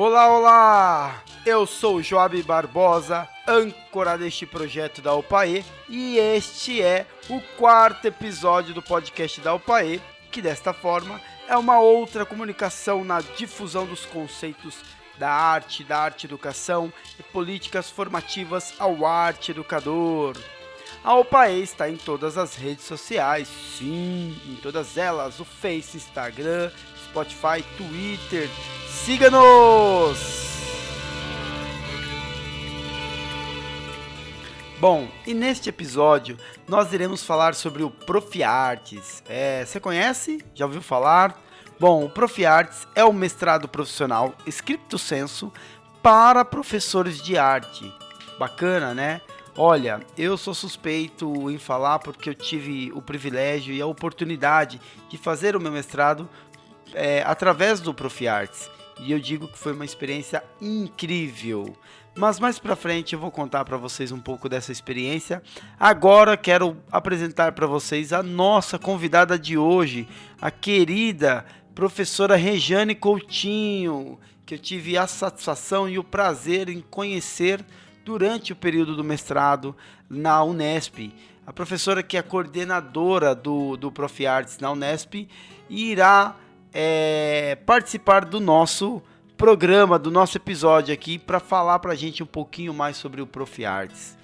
Olá, olá! Eu sou o Joab Barbosa, âncora deste projeto da UPAE, e este é o quarto episódio do podcast da UPAE, que desta forma é uma outra comunicação na difusão dos conceitos da arte educação e políticas formativas ao arte educador. A UPAE está em todas as redes sociais, sim, em todas elas, o Face, Instagram, Spotify, Twitter. Siga-nos! Bom, e neste episódio nós iremos falar sobre o Profiartes. Você conhece? Já ouviu falar? Bom, o Profiartes é um mestrado profissional stricto sensu para professores de arte. Bacana, né? Olha, eu sou suspeito em falar porque eu tive o privilégio e a oportunidade de fazer o meu mestrado através do Profiartes. E eu digo que foi uma experiência incrível. Mas mais pra frente eu vou contar para vocês um pouco dessa experiência. Agora quero apresentar para vocês a nossa convidada de hoje, a querida professora Rejane Coutinho, que eu tive a satisfação e o prazer em conhecer durante o período do mestrado na Unesp. A professora que é coordenadora do Profiartes na Unesp irá participar do nosso programa, do nosso episódio aqui, para falar para a gente um pouquinho mais sobre o Profiartes.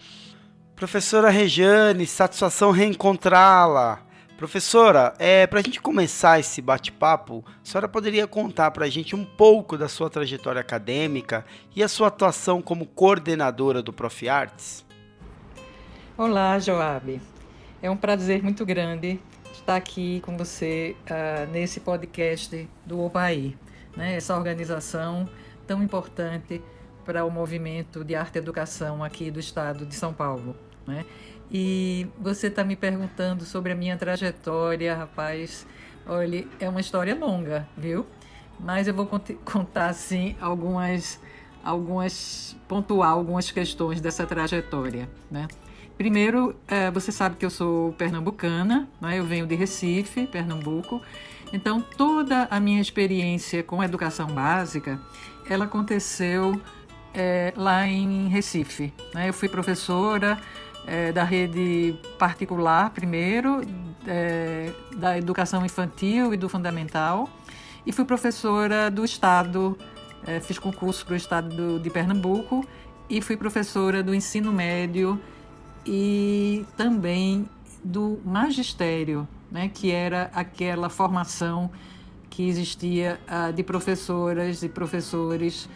Professora Rejane, satisfação reencontrá-la. Professora, para a gente começar esse bate-papo, a senhora poderia contar para a gente um pouco da sua trajetória acadêmica e a sua atuação como coordenadora do Profiartes? Olá, Joab. É um prazer muito grande estar aqui com você nesse podcast do UPAE, né? Essa organização tão importante para o movimento de arte e educação aqui do estado de São Paulo, né? E você está me perguntando sobre a minha trajetória, rapaz. Olha, é uma história longa, viu? Mas eu vou contar, assim, pontuar algumas questões dessa trajetória, né? Primeiro, você sabe que eu sou pernambucana, né? Eu venho de Recife, Pernambuco. Então, toda a minha experiência com educação básica, ela aconteceu lá em Recife, né? Eu fui professora da rede particular primeiro, da educação infantil e do fundamental, e fui professora do estado, fiz concurso para o estado de Pernambuco, e fui professora do ensino médio e também do magistério, né, que era aquela formação que existia de professoras e professores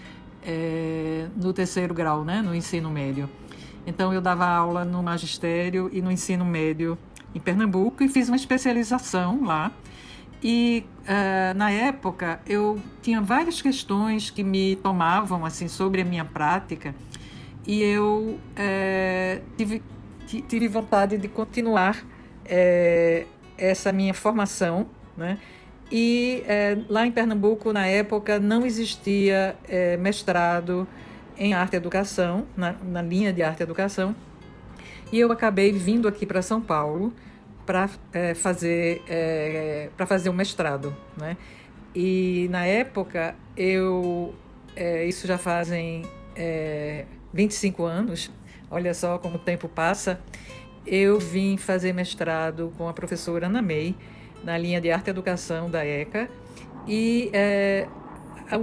no terceiro grau, né, no ensino médio. Então, eu dava aula no magistério e no ensino médio em Pernambuco e fiz uma especialização lá. E, na época, eu tinha várias questões que me tomavam assim, sobre a minha prática e eu tive vontade de continuar essa minha formação, né? E lá em Pernambuco, na época, não existia mestrado em arte e educação, na linha de arte e educação, e eu acabei vindo aqui para São Paulo para fazer um mestrado, né? E na época, isso já fazem 25 anos, olha só como o tempo passa, eu vim fazer mestrado com a professora Ana May, na linha de arte e educação da ECA, e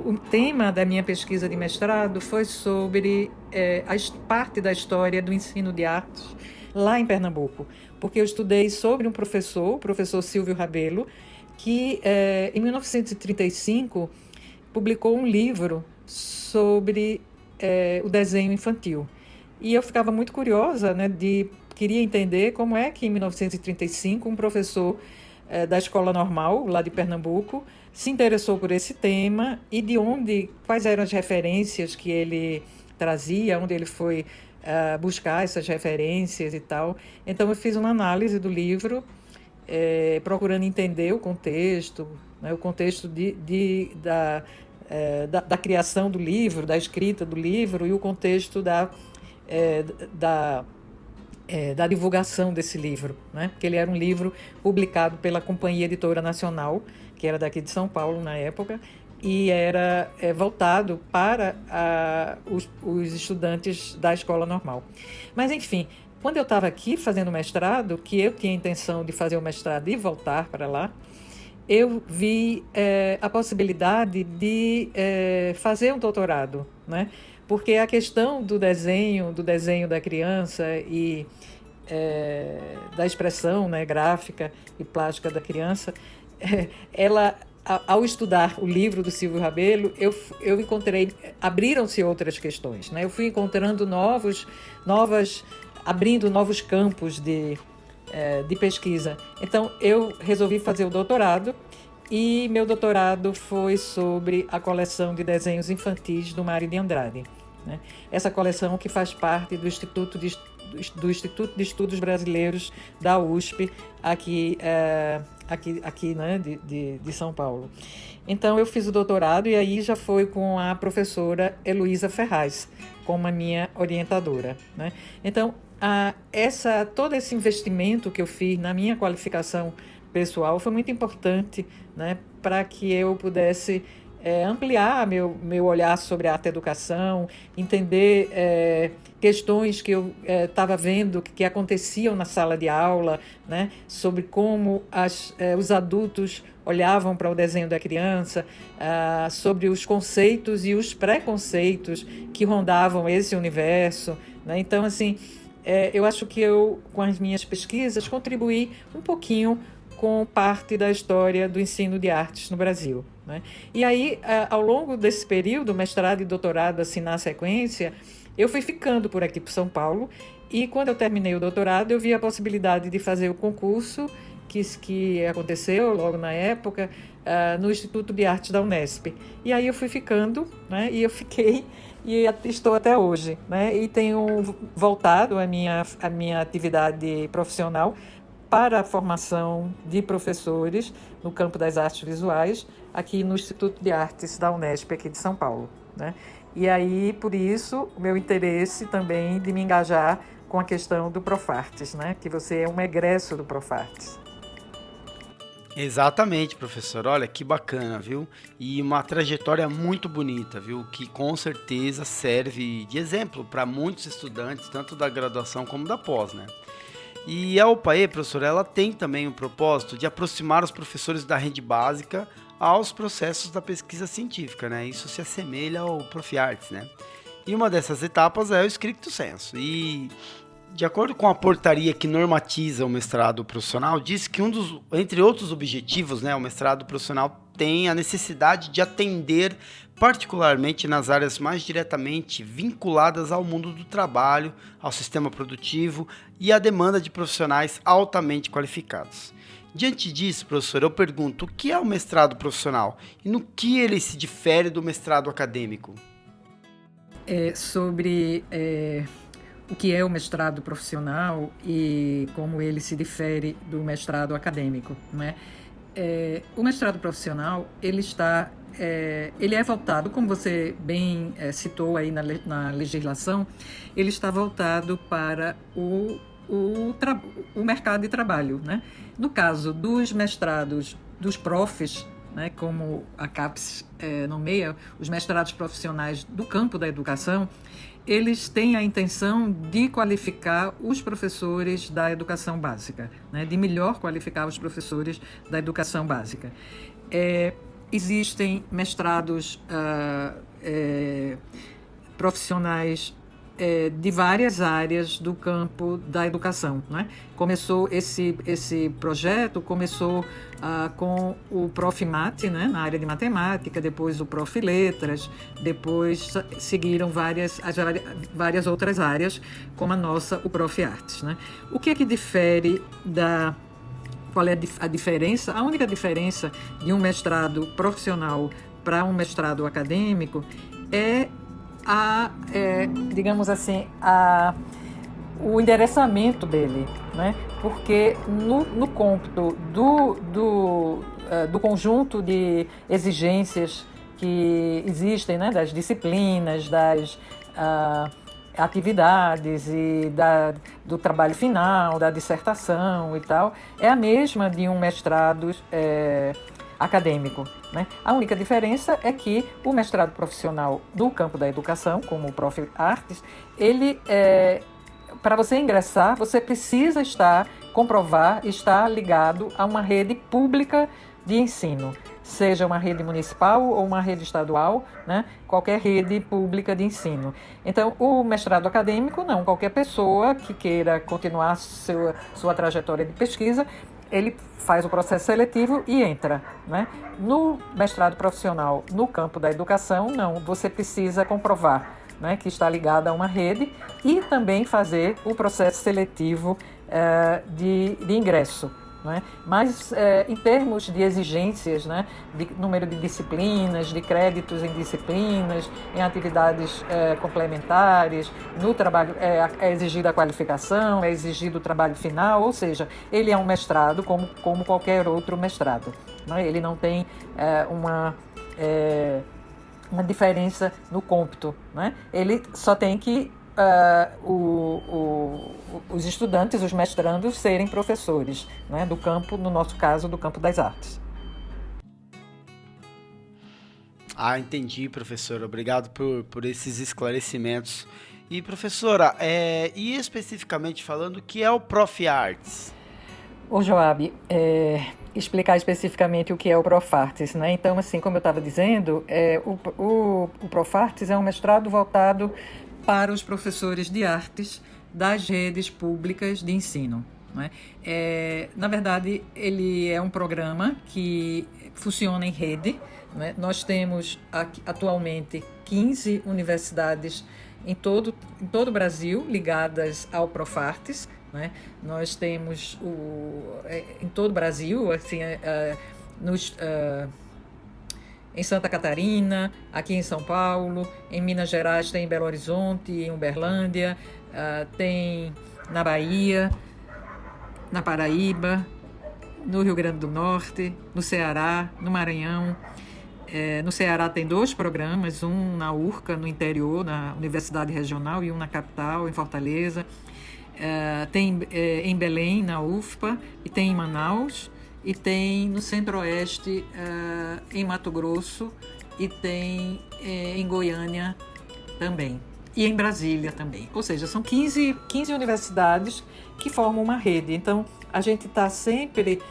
o tema da minha pesquisa de mestrado foi sobre parte da história do ensino de artes lá em Pernambuco, porque eu estudei sobre um professor, o professor Silvio Rabelo, que em 1935 publicou um livro sobre o desenho infantil. E eu ficava muito curiosa, né, queria entender como é que em 1935 um professor da Escola Normal, lá de Pernambuco, se interessou por esse tema e quais eram as referências que ele trazia, onde ele foi buscar essas referências e tal. Então eu fiz uma análise do livro, procurando entender o contexto, né, o contexto da criação do livro, da escrita do livro e o contexto da divulgação desse livro, né? Porque ele era um livro publicado pela Companhia Editora Nacional, que era daqui de São Paulo na época, e era voltado para os estudantes da escola normal. Mas, enfim, quando eu estava aqui fazendo mestrado, que eu tinha a intenção de fazer o mestrado e voltar para lá, eu vi a possibilidade de fazer um doutorado, né? Porque a questão do desenho da criança e da expressão, né, gráfica e plástica da criança, ela, ao estudar o livro do Silvio Rabelo, eu encontrei, abriram-se outras questões, né? Eu fui encontrando abrindo novos campos de pesquisa. Então, eu resolvi fazer o doutorado, e meu doutorado foi sobre a coleção de desenhos infantis do Mário de Andrade, né? Essa coleção que faz parte do Instituto de Estudos Brasileiros da USP, aqui, né, de São Paulo. Então, eu fiz o doutorado, e aí já foi com a professora Heloísa Ferraz, como a minha orientadora, né? Então, todo esse investimento que eu fiz na minha qualificação pessoal foi muito importante, né, para que eu pudesse ampliar meu olhar sobre a arte e educação, entender questões que eu estava vendo que aconteciam na sala de aula, né, sobre como os adultos olhavam para o desenho da criança, sobre os conceitos e os preconceitos que rondavam esse universo, né? Então, assim, eu acho que eu, com as minhas pesquisas, contribuí um pouquinho com parte da história do ensino de artes no Brasil, né? E aí, ao longo desse período, mestrado e doutorado, assim, na sequência, eu fui ficando por aqui, por São Paulo, e quando eu terminei o doutorado, eu vi a possibilidade de fazer o concurso que aconteceu logo na época, no Instituto de Artes da Unesp. E aí eu fui ficando, né? E eu fiquei e estou até hoje, né? E tenho voltado a minha atividade profissional para a formação de professores no campo das artes visuais, aqui no Instituto de Artes da Unesp, aqui de São Paulo, né? E aí, por isso, o meu interesse também de me engajar com a questão do Profartes, né? Que você é um egresso do Profartes. Exatamente, professor. Olha que bacana, viu? E uma trajetória muito bonita, viu? Que com certeza serve de exemplo para muitos estudantes, tanto da graduação como da pós, né? E a UPAE, professor, ela tem também o propósito de aproximar os professores da rede básica aos processos da pesquisa científica, né? Isso se assemelha ao Profiartes, né? E uma dessas etapas é o Stricto Sensu. E de acordo com a portaria que normatiza o mestrado profissional, diz que entre outros objetivos, né, o mestrado profissional tem a necessidade de atender particularmente nas áreas mais diretamente vinculadas ao mundo do trabalho, ao sistema produtivo e à demanda de profissionais altamente qualificados. Diante disso, professor, eu pergunto, o que é o mestrado profissional e no que ele se difere do mestrado acadêmico? Sobre o que é o mestrado profissional e como ele se difere do mestrado acadêmico, né? O mestrado profissional, ele é voltado, como você bem citou aí na legislação, ele está voltado para o mercado de trabalho, né? No caso dos mestrados dos profs, né, como a CAPES nomeia, os mestrados profissionais do campo da educação, eles têm a intenção de qualificar os professores da educação básica, né, de melhor qualificar os professores da educação básica. Existem mestrados profissionais de várias áreas do campo da educação, né? Começou esse projeto com o Prof. Mate, né, na área de matemática, depois o Prof. Letras, depois seguiram várias outras áreas, como a nossa, o Prof. Artes, né? O que é que difere qual é a diferença? A única diferença de um mestrado profissional para um mestrado acadêmico digamos assim, o endereçamento dele, né? Porque no cômputo do conjunto de exigências que existem, né, das disciplinas, das atividades e do trabalho final, da dissertação e tal, é a mesma de um mestrado acadêmico, né? A única diferença é que o mestrado profissional do campo da educação, como o Prof. Artes, ele para você ingressar, você precisa comprovar, estar ligado a uma rede pública de ensino, seja uma rede municipal ou uma rede estadual, né? Qualquer rede pública de ensino. Então, o mestrado acadêmico, não. Qualquer pessoa que queira continuar sua trajetória de pesquisa, ele faz o processo seletivo e entra, né? No mestrado profissional, no campo da educação, não. Você precisa comprovar, né, que está ligado a uma rede e também fazer o processo seletivo de ingresso. Né? Mas, em termos de exigências, né, de número de disciplinas, de créditos em disciplinas, em atividades complementares, no trabalho é exigida a qualificação, é exigido o trabalho final, ou seja, ele é um mestrado como qualquer outro mestrado. Né? Ele não tem uma diferença no cômputo. Né? Ele só tem que os estudantes, os mestrandos, serem professores, né, do campo, no nosso caso, do campo das artes. Entendi, professora. Obrigado por esses esclarecimentos. E, professora, e especificamente falando, o que é o Prof. Artes? Ô, Joab, explicar especificamente o que é o Prof. Artes, né? Então, assim, como eu estava dizendo, o Prof. Artes é um mestrado voltado para os professores de artes das redes públicas de ensino. Né? Na verdade, ele é um programa que funciona em rede. Né? Nós temos atualmente 15 universidades em todo o Brasil ligadas ao Prof. Artes. Né? Nós temos em todo o Brasil, assim, em Santa Catarina, aqui em São Paulo, em Minas Gerais tem em Belo Horizonte, em Uberlândia, tem na Bahia, na Paraíba, no Rio Grande do Norte, no Ceará, no Maranhão. No Ceará tem 2 programas, um na URCA, no interior, na Universidade Regional, e um na capital, em Fortaleza. Tem em Belém, na UFPA, e tem em Manaus. E tem no Centro-Oeste, em Mato Grosso, e tem em Goiânia também, e em Brasília também. Ou seja, são 15 universidades que formam uma rede. Então, a gente está sempre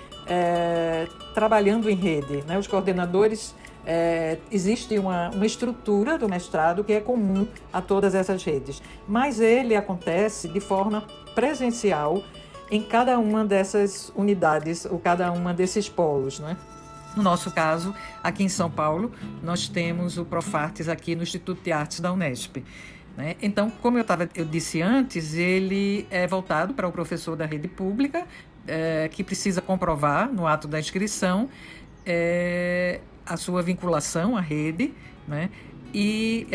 trabalhando em rede. Né? Os coordenadores, existe uma estrutura do mestrado que é comum a todas essas redes, mas ele acontece de forma presencial em cada uma dessas unidades, ou cada uma desses polos, né? No nosso caso, aqui em São Paulo, nós temos o Prof. Artes aqui no Instituto de Artes da Unesp. Né? Então, como eu disse antes, ele é voltado para o professor da rede pública, que precisa comprovar no ato da inscrição a sua vinculação à rede, né? E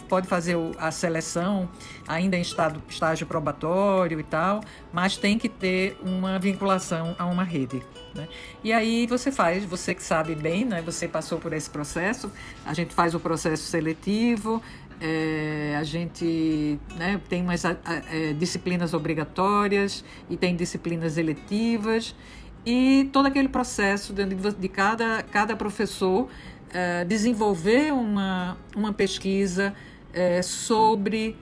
pode fazer a seleção ainda em estágio probatório e tal, mas tem que ter uma vinculação a uma rede. Né? E aí você que sabe bem, né? Você passou por esse processo, a gente faz o processo seletivo, a gente, né, tem umas disciplinas obrigatórias e tem disciplinas eletivas, e todo aquele processo de cada professor desenvolver uma pesquisa sobre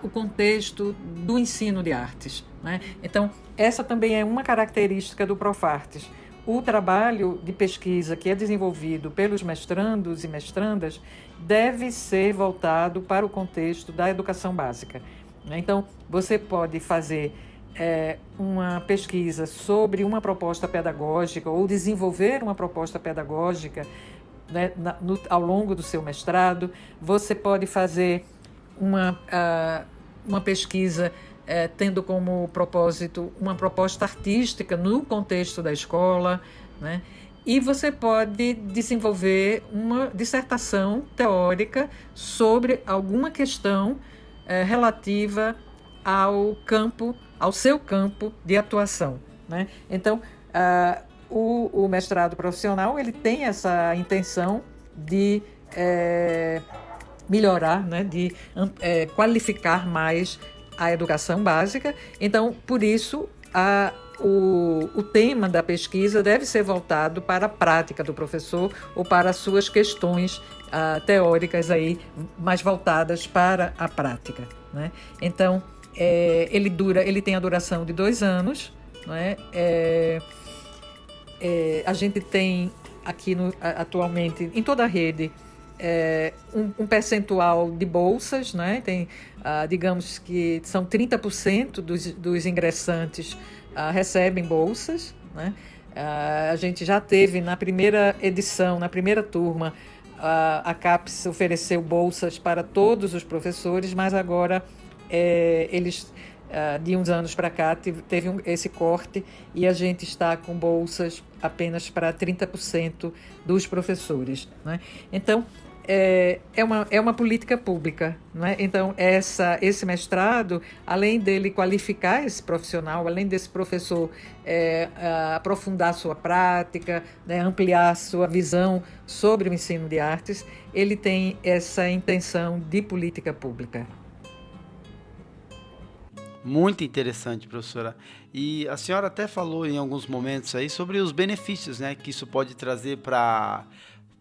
o contexto do ensino de artes. Né? Então, essa também é uma característica do Prof. Artes. O trabalho de pesquisa que é desenvolvido pelos mestrandos e mestrandas deve ser voltado para o contexto da educação básica. Né? Então, você pode fazer uma pesquisa sobre uma proposta pedagógica ou desenvolver uma proposta pedagógica, né, ao longo do seu mestrado. Você pode fazer uma pesquisa tendo como propósito uma proposta artística no contexto da escola, né? E você pode desenvolver uma dissertação teórica sobre alguma questão relativa ao seu campo de atuação. Né? Então, o mestrado profissional ele tem essa intenção de melhorar, né? De qualificar mais a educação básica. Então, por isso, o tema da pesquisa deve ser voltado para a prática do professor ou para as suas questões teóricas aí, mais voltadas para a prática, né? Então, ele tem a duração de 2 anos, né? A gente tem aqui atualmente, em toda a rede, um percentual de bolsas, né? Tem, digamos que são 30% dos ingressantes recebem bolsas, né? A gente já teve na primeira edição, na primeira turma, a CAPES ofereceu bolsas para todos os professores, mas agora eles, de uns anos para cá, teve esse corte e a gente está com bolsas apenas para 30% dos professores, né? Então, é uma política pública, né? Então, esse mestrado, além dele qualificar esse profissional, além desse professor aprofundar sua prática, né, ampliar sua visão sobre o ensino de artes, ele tem essa intenção de política pública. Muito interessante, professora. E a senhora até falou em alguns momentos aí sobre os benefícios, né, que isso pode trazer para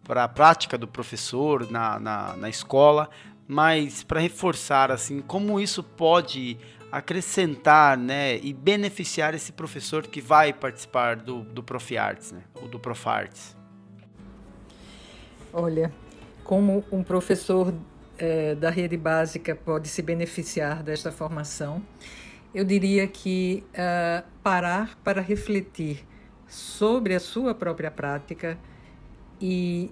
a prática do professor na escola, mas para reforçar, assim, como isso pode acrescentar, né, e beneficiar esse professor que vai participar do Profiartes, né, ou do Profartes. Olha, como um professor da rede básica pode se beneficiar desta formação, eu diria que parar para refletir sobre a sua própria prática e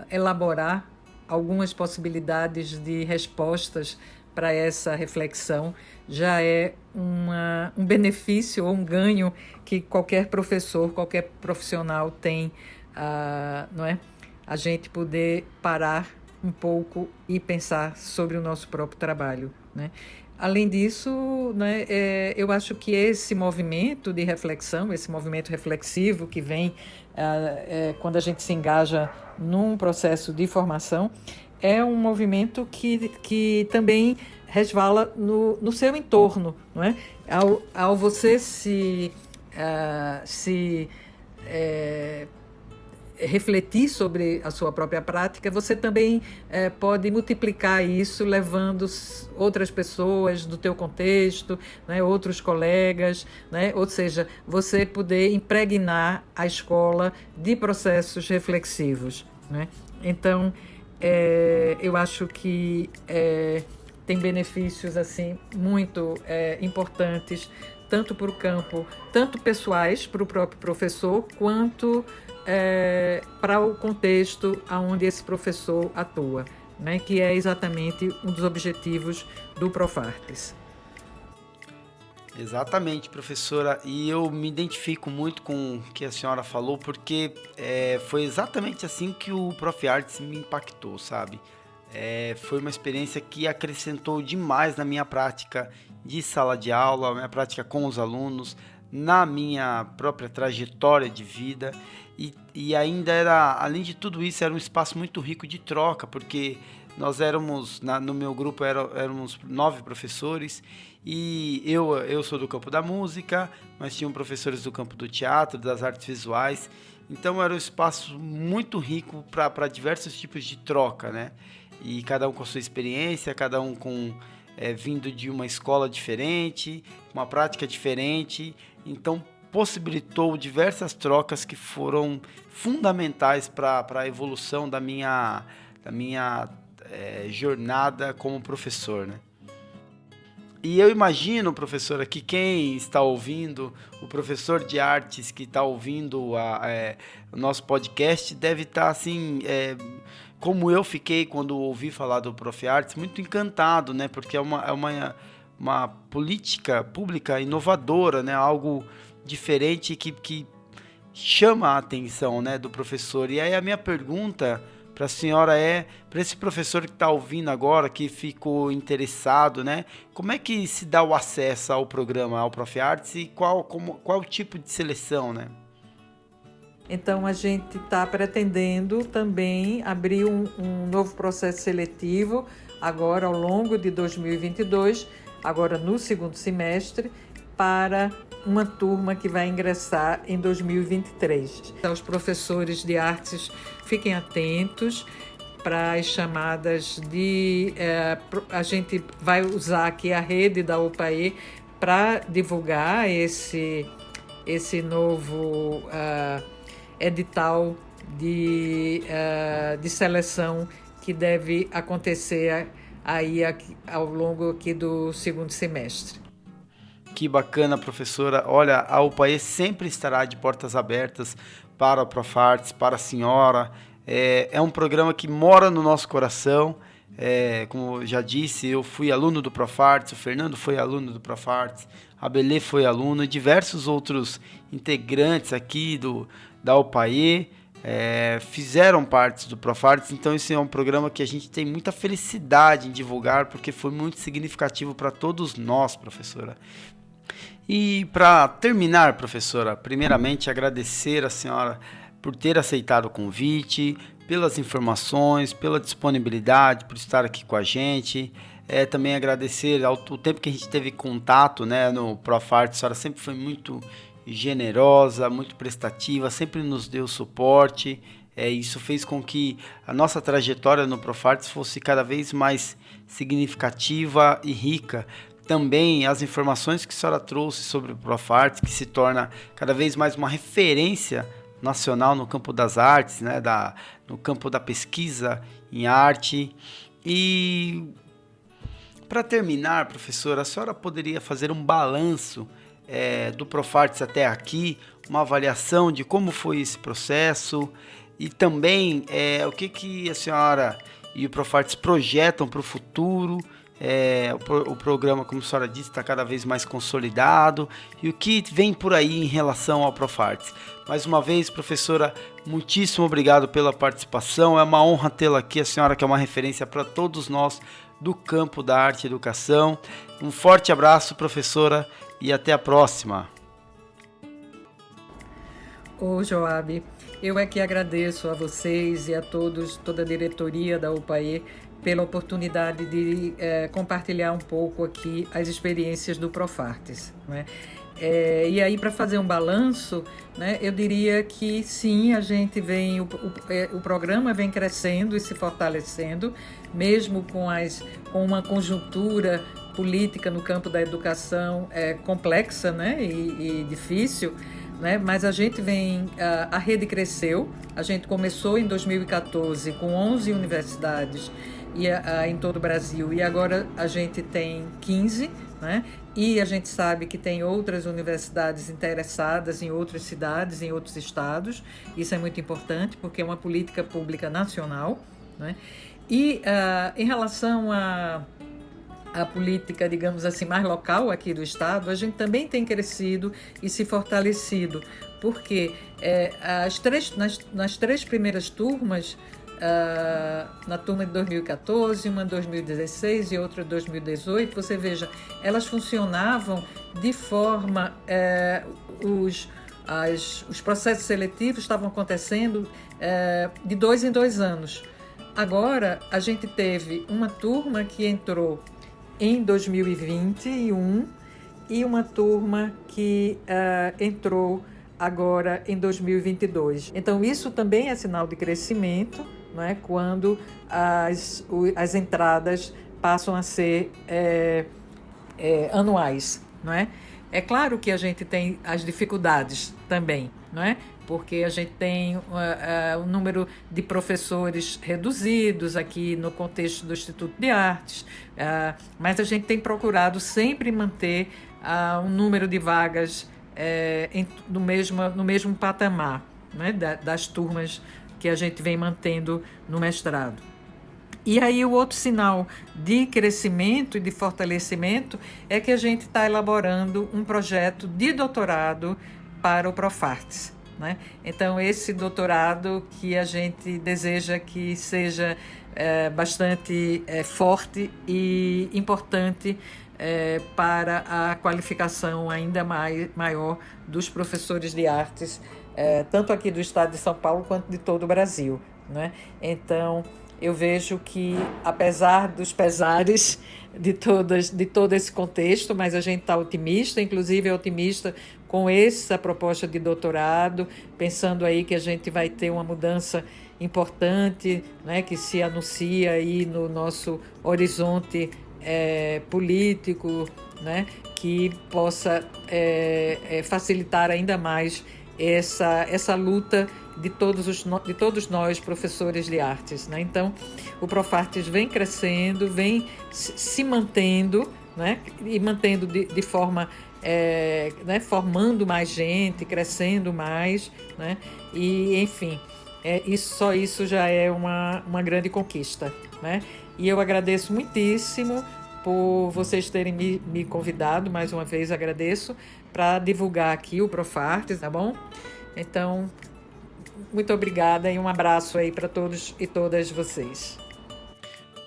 elaborar algumas possibilidades de respostas para essa reflexão já é um benefício ou um ganho que qualquer professor, qualquer profissional tem, não é? A gente poder parar um pouco e pensar sobre o nosso próprio trabalho, né? Além disso, né, eu acho que esse movimento de reflexão, esse movimento reflexivo que vem quando a gente se engaja num processo de formação, é um movimento que também resvala no seu entorno, não é? Ao você refletir sobre a sua própria prática, você também pode multiplicar isso levando outras pessoas do teu contexto, né, outros colegas, né, ou seja, você poder impregnar a escola de processos reflexivos, né? Então, eu acho que tem benefícios assim muito importantes, tanto para o campo, tanto pessoais para o próprio professor, quanto para o contexto onde esse professor atua, né, que é exatamente um dos objetivos do Profartes. Exatamente, professora, e eu me identifico muito com o que a senhora falou, porque foi exatamente assim que o Profiartes me impactou, sabe? Foi uma experiência que acrescentou demais na minha prática de sala de aula, minha prática com os alunos, na minha própria trajetória de vida, e ainda além de tudo isso, era um espaço muito rico de troca, porque nós éramos, no meu grupo éramos 9 professores, e eu sou do campo da música, mas tinham professores do campo do teatro, das artes visuais, então era um espaço muito rico para diversos tipos de troca, né? E cada um com a sua experiência, cada um vindo de uma escola diferente, uma prática diferente, então possibilitou diversas trocas que foram fundamentais para a evolução da minha jornada como professor, né? E eu imagino, professora, que quem está ouvindo, o professor de artes que está ouvindo o nosso podcast, deve estar assim, como eu fiquei quando ouvi falar do Profiartes, muito encantado, né? Porque é uma política pública inovadora, né? Algo diferente que chama a atenção, né, do professor. E aí a minha pergunta para a senhora para esse professor que está ouvindo agora, que ficou interessado, né, como é que se dá o acesso ao programa, ao Profiartes, e qual o tipo de seleção, né? Então, a gente está pretendendo também abrir um novo processo seletivo, agora ao longo de 2022, agora no segundo semestre, para uma turma que vai ingressar em 2023. Então, os professores de artes fiquem atentos para as chamadas a gente vai usar aqui a rede da UPAE para divulgar esse novo edital de seleção que deve acontecer aí ao longo aqui do segundo semestre. Que bacana, professora. Olha, a UPAE sempre estará de portas abertas para o Profartes, para a senhora. É um programa que mora no nosso coração. Como eu já disse, eu fui aluno do Profartes, o Fernando foi aluno do Profartes, a Belê foi aluno e diversos outros integrantes aqui da UPAE fizeram parte do Profartes. Então esse é um programa que a gente tem muita felicidade em divulgar, porque foi muito significativo para todos nós, professora. E para terminar, professora, primeiramente agradecer a senhora por ter aceitado o convite, pelas informações, pela disponibilidade, por estar aqui com a gente. Também agradecer o tempo que a gente teve contato, né, no Profartes. A senhora sempre foi muito generosa, muito prestativa, sempre nos deu suporte. Isso fez com que a nossa trajetória no Profartes fosse cada vez mais significativa e rica. Também as informações que a senhora trouxe sobre o Profartes, que se torna cada vez mais uma referência nacional no campo das artes, né, no campo da pesquisa em arte. E para terminar, professora, a senhora poderia fazer um balanço do Profartes até aqui, uma avaliação de como foi esse processo e também o que a senhora e o Profartes projetam para o futuro. O programa, como a senhora disse, está cada vez mais consolidado, e o que vem por aí em relação ao Profartes. Mais uma vez, professora, muitíssimo obrigado pela participação, é uma honra tê-la aqui, a senhora que é uma referência para todos nós do campo da arte e educação. Um forte abraço, professora, e até a próxima. Ô Joab, eu é que agradeço a vocês e a todos, toda a diretoria da UPAE, pela oportunidade de compartilhar um pouco aqui as experiências do Profartes, né? E aí, para fazer um balanço, né, eu diria que sim, a gente o programa vem crescendo e se fortalecendo, mesmo com uma conjuntura política no campo da educação complexa, né, e difícil, né? Mas a gente a rede cresceu, a gente começou em 2014 com 11 universidades em todo o Brasil, e agora a gente tem 15, né? E a gente sabe que tem outras universidades interessadas em outras cidades, em outros estados. Isso é muito importante, porque é uma política pública nacional, né? E em relação à política, digamos assim, mais local aqui do estado, a gente também tem crescido e se fortalecido, porque nas três primeiras turmas, na turma de 2014, uma em 2016 e outra em 2018, você veja, elas funcionavam de forma... os processos seletivos estavam acontecendo de 2 em 2 anos. Agora, a gente teve uma turma que entrou em 2021 e uma turma que entrou agora em 2022. Então, isso também é sinal de crescimento, não é? Quando as entradas passam a ser anuais, não é? É claro que a gente tem as dificuldades também, não é? Porque a gente tem um número de professores reduzidos aqui no contexto do Instituto de Artes, mas a gente tem procurado sempre manter um número de vagas no mesmo patamar, né, das turmas que a gente vem mantendo no mestrado. E aí o outro sinal de crescimento e de fortalecimento é que a gente está elaborando um projeto de doutorado para o Profartes, né? Então, esse doutorado que a gente deseja que seja bastante forte e importante para a qualificação ainda maior dos professores de artes, tanto aqui do estado de São Paulo quanto de todo o Brasil, né? Então, eu vejo que, apesar dos pesares de todo esse contexto, mas a gente está otimista, inclusive é otimista com essa proposta de doutorado, pensando aí que a gente vai ter uma mudança importante, né, que se anuncia aí no nosso horizonte político, né, que possa facilitar ainda mais essa luta de todos nós, professores de artes, né? Então, o Profartes vem crescendo, vem se mantendo, né? E mantendo de forma, né? Formando mais gente, crescendo mais, né? E, enfim, só isso já é uma grande conquista, né? E eu agradeço muitíssimo por vocês terem me convidado, mais uma vez agradeço, para divulgar aqui o Profartes, tá bom? Então, muito obrigada e um abraço aí para todos e todas vocês.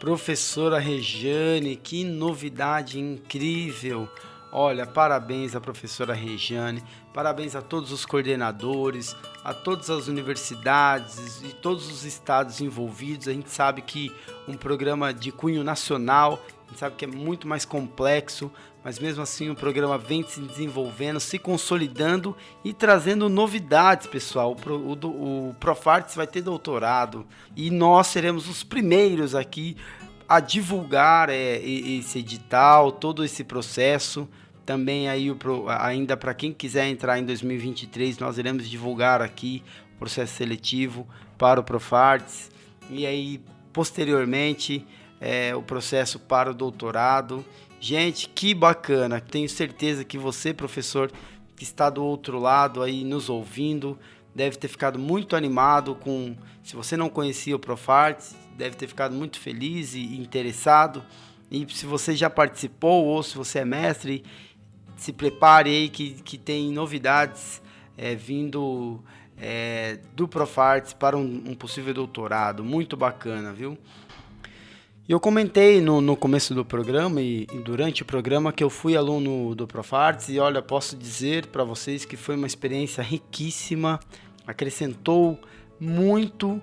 Professora Rejane, que novidade incrível! Olha, parabéns à professora Rejane, parabéns a todos os coordenadores, a todas as universidades e todos os estados envolvidos. A gente sabe que um programa de cunho nacional, a gente sabe que é muito mais complexo, mas mesmo assim o programa vem se desenvolvendo, se consolidando e trazendo novidades, pessoal. O Profartes vai ter doutorado e nós seremos os primeiros aqui a divulgar esse edital, todo esse processo. Também aí, ainda para quem quiser entrar em 2023, nós iremos divulgar aqui o processo seletivo para o Profartes e aí posteriormente o processo para o doutorado. Gente, que bacana! Tenho certeza que você, professor, que está do outro lado aí nos ouvindo, deve ter ficado muito animado com... Se você não conhecia o Profartes, deve ter ficado muito feliz e interessado. E se você já participou ou se você é mestre, se prepare aí que tem novidades vindo do Profartes para um possível doutorado. Muito bacana, viu? Eu comentei no começo do programa e durante o programa que eu fui aluno do Profartes e olha, posso dizer para vocês que foi uma experiência riquíssima, acrescentou muito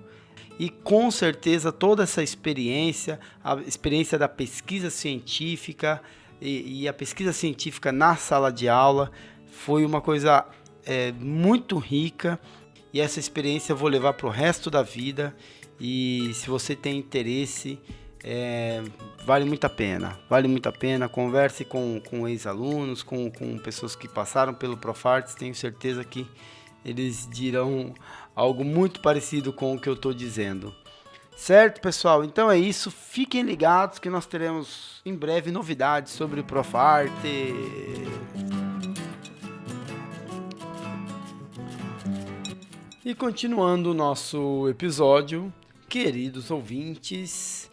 e com certeza toda essa experiência, a experiência da pesquisa científica e a pesquisa científica na sala de aula foi uma coisa muito rica e essa experiência eu vou levar para o resto da vida e se você tem interesse... vale muito a pena, converse com ex-alunos, com pessoas que passaram pelo Profartes, tenho certeza que eles dirão algo muito parecido com o que eu estou dizendo. Certo, pessoal? Então é isso, fiquem ligados que nós teremos em breve novidades sobre o Profartes. E continuando o nosso episódio, queridos ouvintes...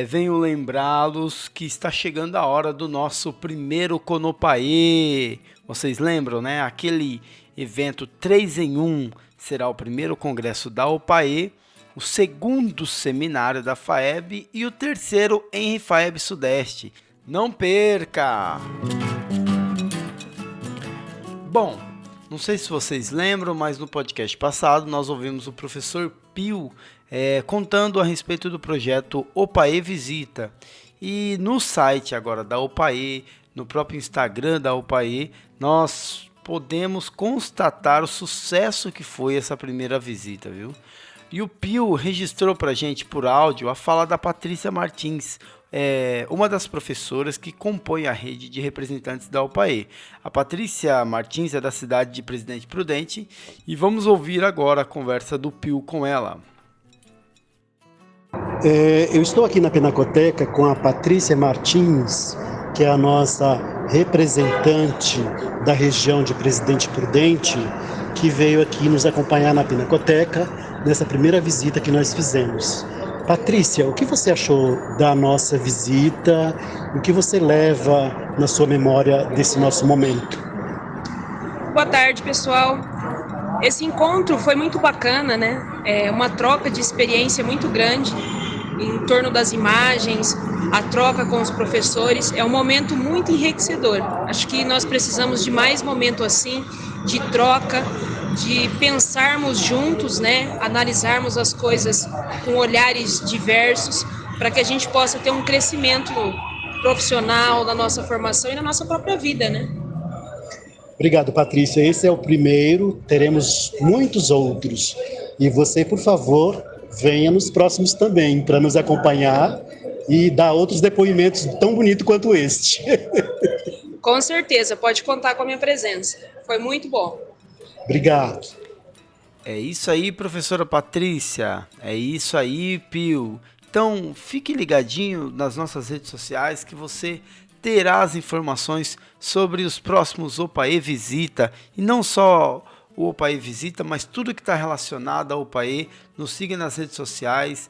venho lembrá-los que está chegando a hora do nosso primeiro Conopaê. Vocês lembram, né? Aquele evento 3 em 1 será o primeiro congresso da OPAE, o segundo seminário da FAEB e o terceiro em FAEB Sudeste. Não perca! Bom, não sei se vocês lembram, mas no podcast passado nós ouvimos o professor Pio contando a respeito do projeto OPAE Visita. E no site agora da OPAE, no próprio Instagram da OPAE, nós podemos constatar o sucesso que foi essa primeira visita, viu? E o Pio registrou pra gente por áudio a fala da Patrícia Martins, uma das professoras que compõe a rede de representantes da OPAE. A Patrícia Martins é da cidade de Presidente Prudente e vamos ouvir agora a conversa do Pio com ela. Eu estou aqui na Pinacoteca com a Patrícia Martins, que é a nossa representante da região de Presidente Prudente, que veio aqui nos acompanhar na Pinacoteca nessa primeira visita que nós fizemos. Patrícia, o que você achou da nossa visita? O que você leva na sua memória desse nosso momento? Boa tarde, pessoal. Esse encontro foi muito bacana, né? Uma troca de experiência muito grande em torno das imagens, a troca com os professores. É um momento muito enriquecedor. Acho que nós precisamos de mais momento assim, de troca, de pensarmos juntos, né? Analisarmos as coisas com olhares diversos, para que a gente possa ter um crescimento profissional na nossa formação e na nossa própria vida, né? Obrigado, Patrícia. Esse é o primeiro, teremos muitos outros. E você, por favor, venha nos próximos também, para nos acompanhar e dar outros depoimentos tão bonitos quanto este. Com certeza, pode contar com a minha presença. Foi muito bom. Obrigado. É isso aí, professora Patrícia. É isso aí, Pio. Então, fique ligadinho nas nossas redes sociais que você terá as informações sobre os próximos Opaê Visita. E não só o Opaê Visita, mas tudo que está relacionado ao Opaê. Nos siga nas redes sociais,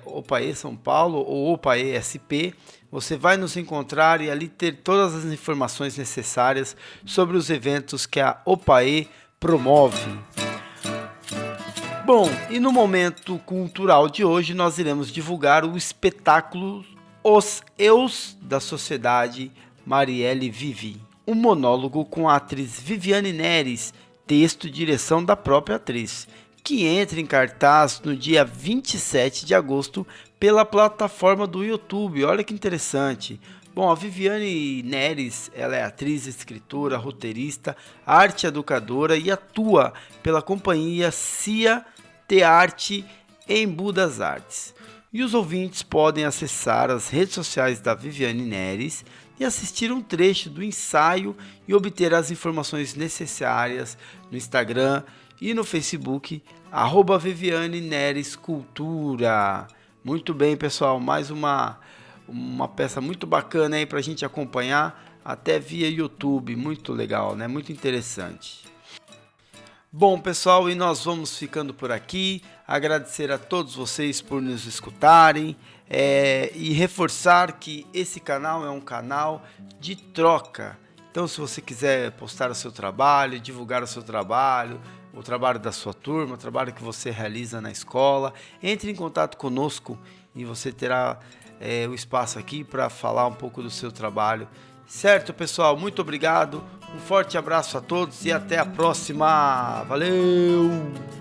Opaê São Paulo ou Opaê SP. Você vai nos encontrar e ali ter todas as informações necessárias sobre os eventos que a Opaê promove. Bom, e no momento cultural de hoje nós iremos divulgar o espetáculo Os Eus da Sociedade Marielle Vivi, um monólogo com a atriz Viviane Neres, texto e direção da própria atriz, que entra em cartaz no dia 27 de agosto pela plataforma do YouTube. Olha que interessante. Bom, a Viviane Neres, ela é atriz, escritora, roteirista, arte educadora e atua pela companhia Cia Tearte Embu das Artes. E os ouvintes podem acessar as redes sociais da Viviane Neres e assistir um trecho do ensaio e obter as informações necessárias no Instagram e no Facebook, @Viviane Neres Cultura. Muito bem, pessoal, mais uma peça muito bacana aí pra gente acompanhar, até via YouTube, muito legal, né? Muito interessante. Bom, pessoal, e nós vamos ficando por aqui. Agradecer a todos vocês por nos escutarem e reforçar que esse canal é um canal de troca. Então, se você quiser postar o seu trabalho, divulgar o seu trabalho, o trabalho da sua turma, o trabalho que você realiza na escola, entre em contato conosco e você terá o espaço aqui para falar um pouco do seu trabalho. Certo, pessoal? Muito obrigado. Um forte abraço a todos e até a próxima. Valeu!